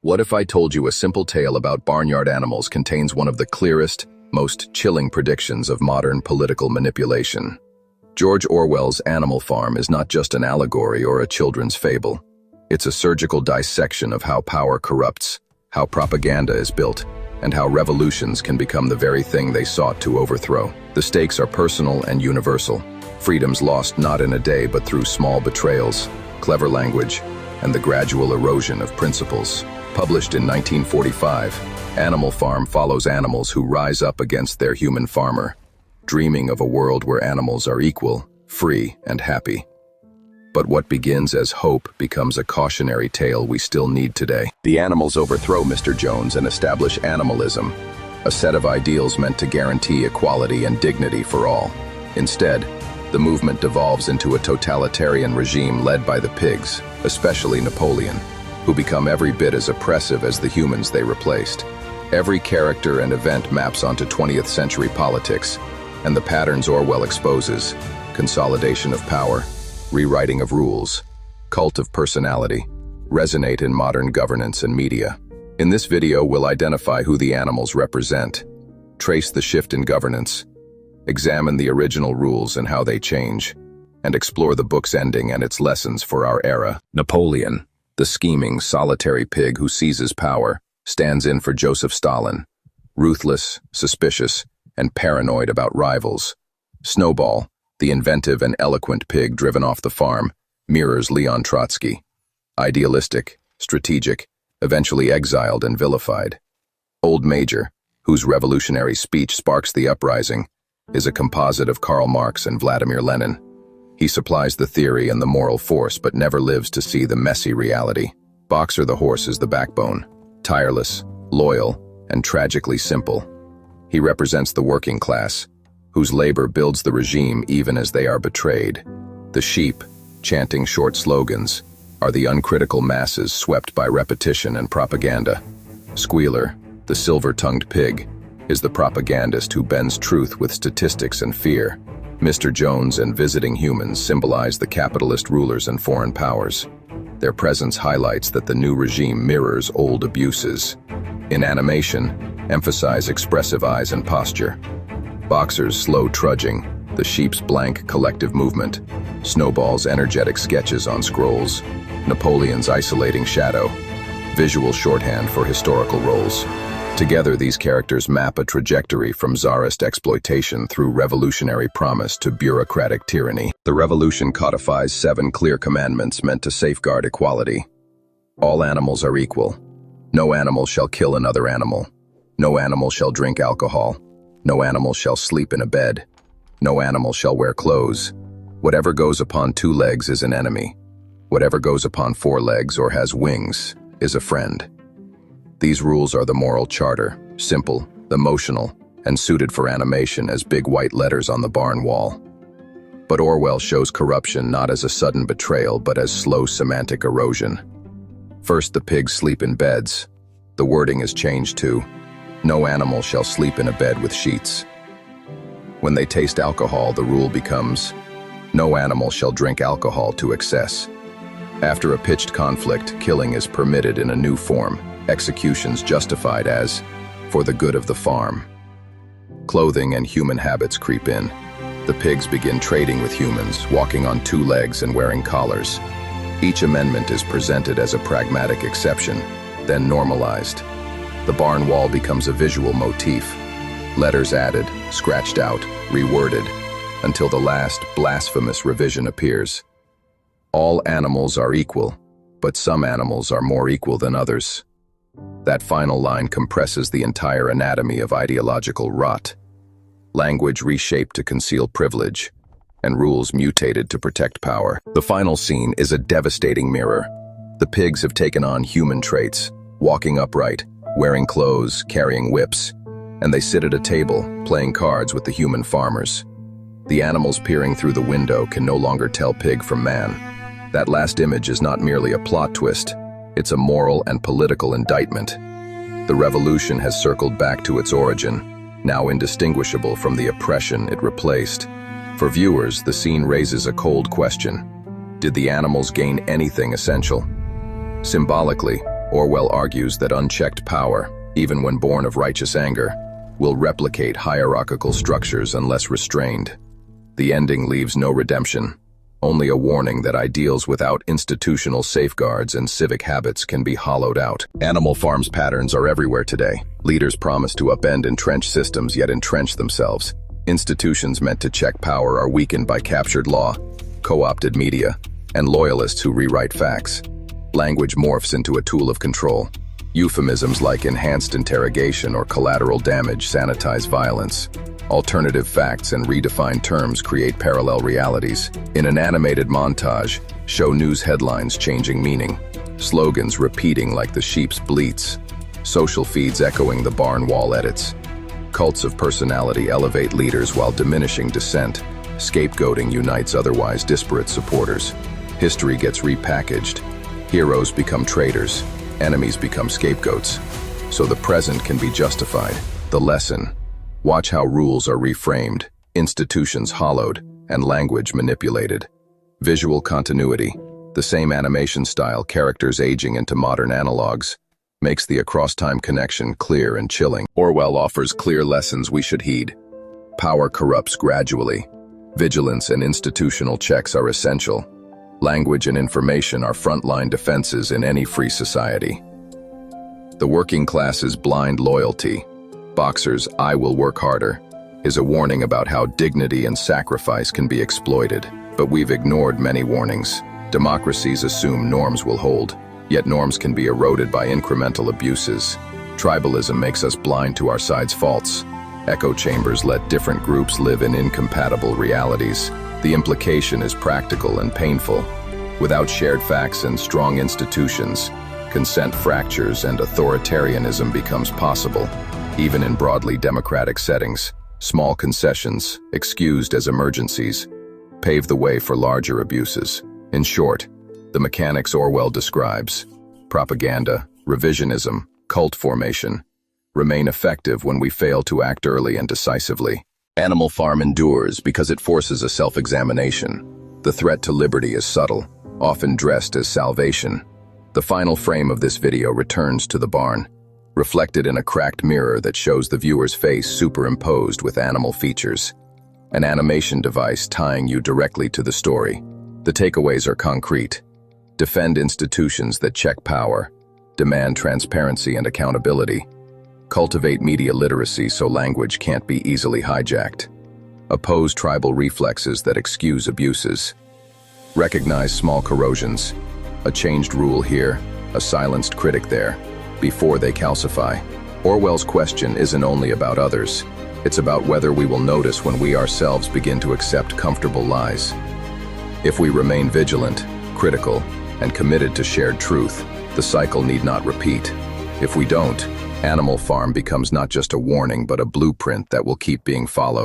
What if I told you a simple tale about barnyard animals contains one of the clearest, most chilling predictions of modern political manipulation? George Orwell's Animal Farm is not just an allegory or a children's fable. It's a surgical dissection of how power corrupts, how propaganda is built, and how revolutions can become the very thing they sought to overthrow. The stakes are personal and universal. Freedoms lost not in a day but through small betrayals, clever language, and the gradual erosion of principles. Published in 1945, Animal Farm follows animals who rise up against their human farmer, dreaming of a world where animals are equal, free, and happy. But what begins as hope becomes a cautionary tale we still need today. The animals overthrow Mr. Jones and establish animalism, a set of ideals meant to guarantee equality and dignity for all. Instead, the movement devolves into a totalitarian regime led by the pigs, especially Napoleon, who become every bit as oppressive as the humans they replaced. Every character and event maps onto 20th century politics, and the patterns Orwell exposes: consolidation of power, rewriting of rules, cult of personality, resonate in modern governance and media. In this video, we'll identify who the animals represent, trace the shift in governance, examine the original rules and how they change, and explore the book's ending and its lessons for our era. Napoleon, the scheming, solitary pig who seizes power, stands in for Joseph Stalin, ruthless, suspicious, and paranoid about rivals. Snowball, the inventive and eloquent pig driven off the farm, mirrors Leon Trotsky, idealistic, strategic, eventually exiled and vilified. Old Major, whose revolutionary speech sparks the uprising, is a composite of Karl Marx and Vladimir Lenin. He supplies the theory and the moral force but never lives to see the messy reality. Boxer the horse is the backbone, tireless, loyal, and tragically simple. He represents the working class, whose labor builds the regime even as they are betrayed. The sheep, chanting short slogans, are the uncritical masses swept by repetition and propaganda. Squealer, the silver-tongued pig, is the propagandist who bends truth with statistics and fear. Mr. Jones and visiting humans symbolize the capitalist rulers and foreign powers. Their presence highlights that the new regime mirrors old abuses. In animation, emphasize expressive eyes and posture. Boxer's slow trudging, the sheep's blank collective movement, Snowball's energetic sketches on scrolls, Napoleon's isolating shadow, visual shorthand for historical roles. Together, these characters map a trajectory from czarist exploitation through revolutionary promise to bureaucratic tyranny. The revolution codifies 7 clear commandments meant to safeguard equality. All animals are equal. No animal shall kill another animal. No animal shall drink alcohol. No animal shall sleep in a bed. No animal shall wear clothes. Whatever goes upon 2 legs is an enemy. Whatever goes upon 4 legs or has wings is a friend. These rules are the moral charter, simple, emotional, and suited for animation as big white letters on the barn wall. But Orwell shows corruption not as a sudden betrayal but as slow semantic erosion. First, the pigs sleep in beds. The wording is changed to, no animal shall sleep in a bed with sheets. When they taste alcohol, the rule becomes, no animal shall drink alcohol to excess. After a pitched conflict, killing is permitted in a new form. Executions justified as, for the good of the farm. Clothing and human habits creep in. The pigs begin trading with humans, walking on 2 legs and wearing collars. Each amendment is presented as a pragmatic exception, then normalized. The barn wall becomes a visual motif. Letters added, scratched out, reworded, until the last blasphemous revision appears. All animals are equal, but some animals are more equal than others. That final line compresses the entire anatomy of ideological rot. Language reshaped to conceal privilege, and rules mutated to protect power. The final scene is a devastating mirror. The pigs have taken on human traits, walking upright, wearing clothes, carrying whips, and they sit at a table, playing cards with the human farmers. The animals peering through the window can no longer tell pig from man. That last image is not merely a plot twist. It's a moral and political indictment. The revolution has circled back to its origin, now indistinguishable from the oppression it replaced. For viewers, the scene raises a cold question. Did the animals gain anything essential? Symbolically, Orwell argues that unchecked power, even when born of righteous anger, will replicate hierarchical structures unless restrained. The ending leaves no redemption, only a warning that ideals without institutional safeguards and civic habits can be hollowed out. Animal Farm's patterns are everywhere today. Leaders promise to upend entrenched systems yet entrench themselves. Institutions meant to check power are weakened by captured law, co-opted media, and loyalists who rewrite facts. Language morphs into a tool of control. Euphemisms like enhanced interrogation or collateral damage sanitize violence. Alternative facts and redefined terms create parallel realities. In an animated montage, show news headlines changing meaning, slogans repeating like the sheep's bleats, social feeds echoing the barn wall edits. Cults of personality elevate leaders while diminishing dissent. Scapegoating unites otherwise disparate supporters. History gets repackaged. Heroes become traitors. Enemies become scapegoats. So the present can be justified. The lesson: watch how rules are reframed, institutions hollowed, and language manipulated. Visual continuity, the same animation style, characters aging into modern analogs, makes the across-time connection clear and chilling. Orwell offers clear lessons we should heed. Power corrupts gradually. Vigilance and institutional checks are essential. Language and information are frontline defenses in any free society. The working class's blind loyalty, Boxer's "I will work harder," is a warning about how dignity and sacrifice can be exploited. But we've ignored many warnings. Democracies assume norms will hold, yet norms can be eroded by incremental abuses. Tribalism makes us blind to our side's faults. Echo chambers let different groups live in incompatible realities. The implication is practical and painful. Without shared facts and strong institutions, consent fractures and authoritarianism becomes possible. Even in broadly democratic settings, small concessions, excused as emergencies, pave the way for larger abuses. In short, the mechanics Orwell describes, propaganda, revisionism, cult formation, remain effective when we fail to act early and decisively. Animal Farm endures because it forces a self-examination. The threat to liberty is subtle, often dressed as salvation. The final frame of this video returns to the barn, reflected in a cracked mirror that shows the viewer's face superimposed with animal features. An animation device tying you directly to the story. The takeaways are concrete. Defend institutions that check power. Demand transparency and accountability. Cultivate media literacy so language can't be easily hijacked. Oppose tribal reflexes that excuse abuses. Recognize small corrosions. A changed rule here, a silenced critic there, before they calcify. Orwell's question isn't only about others. It's about whether we will notice when we ourselves begin to accept comfortable lies. If we remain vigilant, critical, and committed to shared truth, the cycle need not repeat. If we don't, Animal Farm becomes not just a warning but a blueprint that will keep being followed.